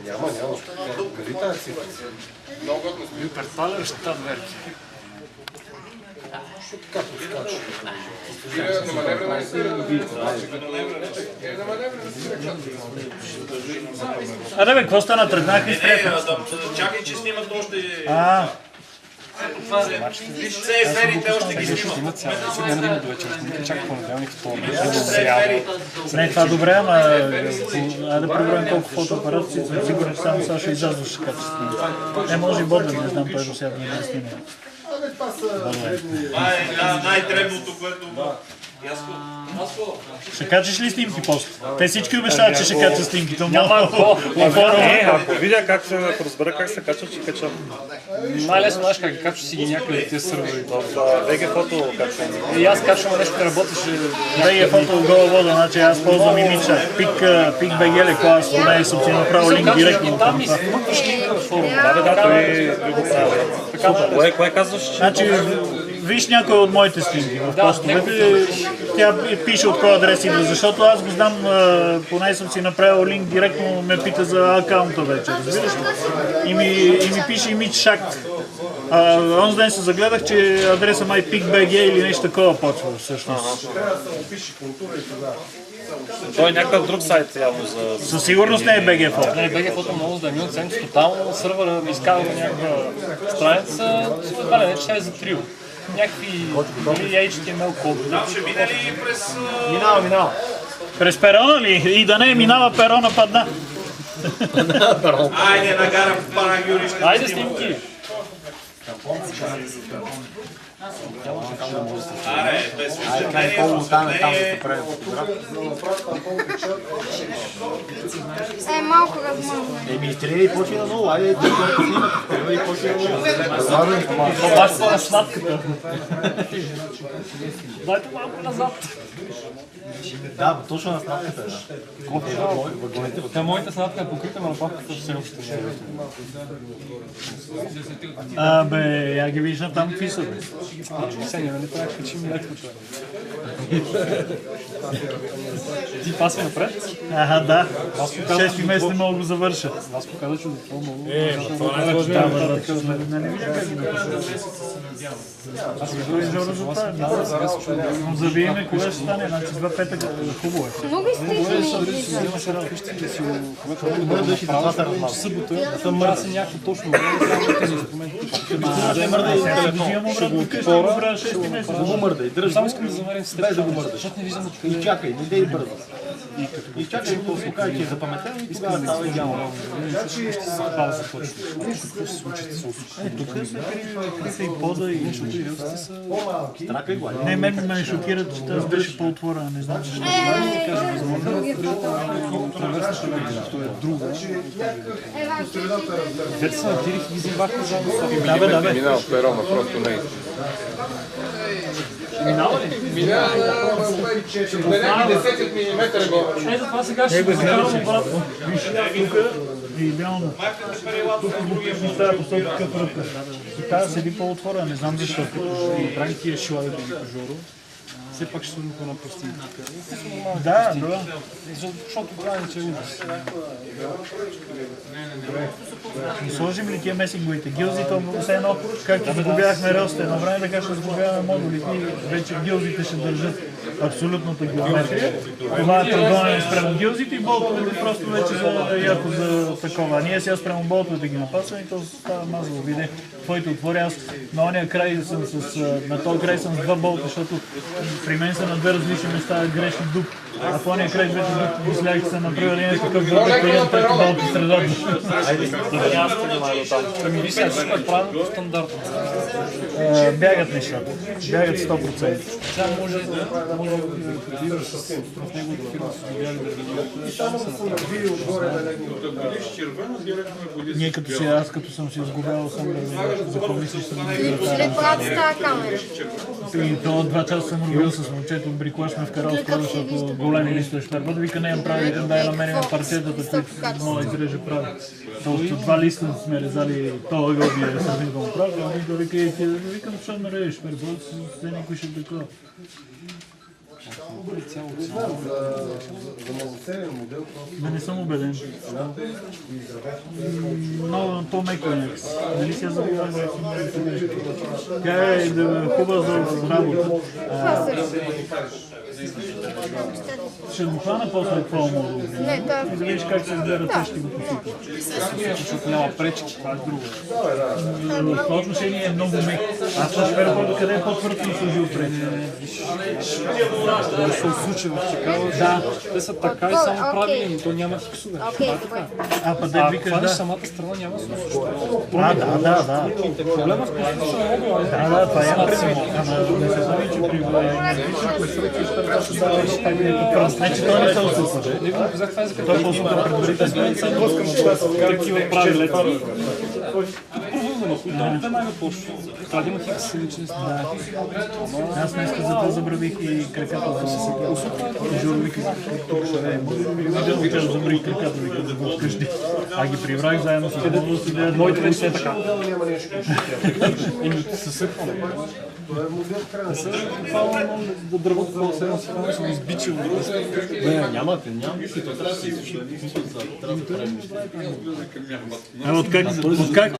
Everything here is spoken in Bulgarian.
Няма. Къде тази цифра? Много готно сме. Перфалер щат верки. Как скача? На маневра не се Абе, какво стана? Тръгнаха и спряха. Чакай, че снимат още... Виж, сериите още ги снимат. сега не има до вечер. Чакай понеделник, вторник. Не, това добре, ама да преброим колко фотоапарати си, съм сигурен, че само Саша излязва ще качествено. Може и Боден, не знам, той до сега да не снима. Това е най-древното, което... Ще качиш ли снимки после? Те всички обещават, че ще качат снимки. Няма ако видя как се разбера как се качват, ще качам. Най-лесно знаеш как ги качваш си ги някъде от тези сървъри. VG фото качвам. И аз качвам нещо да работеше. VG фото гола вода, значи аз ползвам имича. Пик BG ли, когато аз поне съм си направил линк директно. Там и смъкваш линка във форума. Да, той го прави. Кое казваш? Значи, виж някой от моите снимки в постовете, тя пише от кой адрес идва, защото аз го знам, поне съм си направил линк, директно ме пита за акаунта вече, разбираш ли? И ми пише имидж шакт. Онзи ден се загледах, че адреса май PicBG или нещо такова почва всъщност. Той е някакъв друг сайт явно за... Със сигурност не е BG фото. Не, BG фото много да е минут седмица, тотално сървъра ми изкарва някаква страница, това не че е за трио. Някакви HTML коди. Там ще мине ли през... Минава. През перона ли? И да не минава перона падна. Айде, нагарам в Парагюрище. Айде снимки! Аре, без осветление, малко размазано. Изстреляй и почва на ново, айде да снимат. Изстреляй и почва на ново. Това ще на сладката. Дайте малко назад. Да, точно на сладката. Тя моята сладка е покрита, но напавката все още не е. Бе, я ги виждам там какви са, бе. Сега не трябва да качим леткото. Ти пасва напред? Да. 6 месеца не мога да го завърша. Аз показах, че това мога. Не вижда как ги напиша. Аз ви други за резултат. Завиеме кога ще стане, значи 2 петъка хубаво е. Много изтричани. Събота, съм мраси някакво точно време, само тези инструменти. Да мърда и взимам обратно къща, добра 6 месеца. Да го мърдай, дръжи. Само искам да замерим с теб. Без да го мърдаш. Защото не виждам откъде. И чакай, не дей бързо. И чакай, да се покаже, че е запаметено и тогава става идеално. Това се случи. Какво се случи с Тук са криха и пода и нещо. Стракай го. Не, мен ме шокират, че тази беше по-отворена, не знам защо. Вече се натирих и ги взимахме заедно. Да, бе. Минал перона, просто не. Минава ли? Някакви 10 мм го. Ето това сега ще го закарам обратно. Виж, тук е идеално. Тук го пишем с тази посока къв ръка. И тази седи по-отворена, не знам защо. Правим тия шила да ги Жоро. Все пак ще сложим на простинка. Да. Защото правим, че е ужас. Сложим ли тия месинговите гилзи, то все едно, както сгубяхме релсите едно време, така ще сгубяваме модулите и вече гилзите ще държат абсолютната геометрия. Това е прогонено спрямо гилзите и болтовете просто вече яко за такова. А ние сега спрямо болтовете ги напасваме и то става мазало виде. Който отворя аз на ония край съм на този край съм с 2 болта, защото при мен са на 2 различни места грешни дупки. А по ония край двете дупки ги слягах са направили някакъв болт, който имам 5 болта в средата. Ами виж сега, всичко е правилно стандартно. Бягат нещата. Бягат 100%. Сега може да идваш с неговата фирма с видяли да види. Ние като си, аз като съм си изгубявал съм за помислиш съм След правата с тази камера. и то 2 часа съм рубил с момчето от Брикош ме вкарал скоро, защото големи листове шпербата. Вика не им прави, дай намерим парчетата, които мога да изреже прави. Толкова 2 листа сме резали, това ъгъл ми е сравнително прав, а вика, викам, защо ме режеш шпербата, се никой ще такова. За малоцелен модел Да не съм убеден. Много по-меко е някакси. Нали си я забиваш? Тя е хубава за работа. Това също. Ще го хвана после това модул. Не, И да това видиш как се изберат, те ще го посипят. Защото няма пречки, това е друго. В това отношение е много мек. Аз на шперхода, къде е по-твърд съм служил пречки. Да се случи в Чикаго. Да, те са така и само правилни, то няма хиксове. окей, добре. А А викаш, хванеш да. самата страна, няма смисъл. Да. Проблема в конституция е много, Да, това е предвид. Ама не се знави, че при различни конструкции ще трябва да се даваш как да е по-кръст. Не, че той не се осъсва. Не го казах това е за Той е по-супер предварително. такива правилни. Да, най-напощо. Това да има хикс лични страна. Аз днес за това забравих и краката за сега. Жур вика, тук ще не е. Видео, че забравих краката вика да го вкъщи. А ги прибрах заедно с Моду си да Моите вече е така. няма нещо. Еми, съсъхваме. Това е модел в крайна сметка. Буквално да дървото по седно си хвана, съм избичил. Няма си, то трябва да се изсуши. От как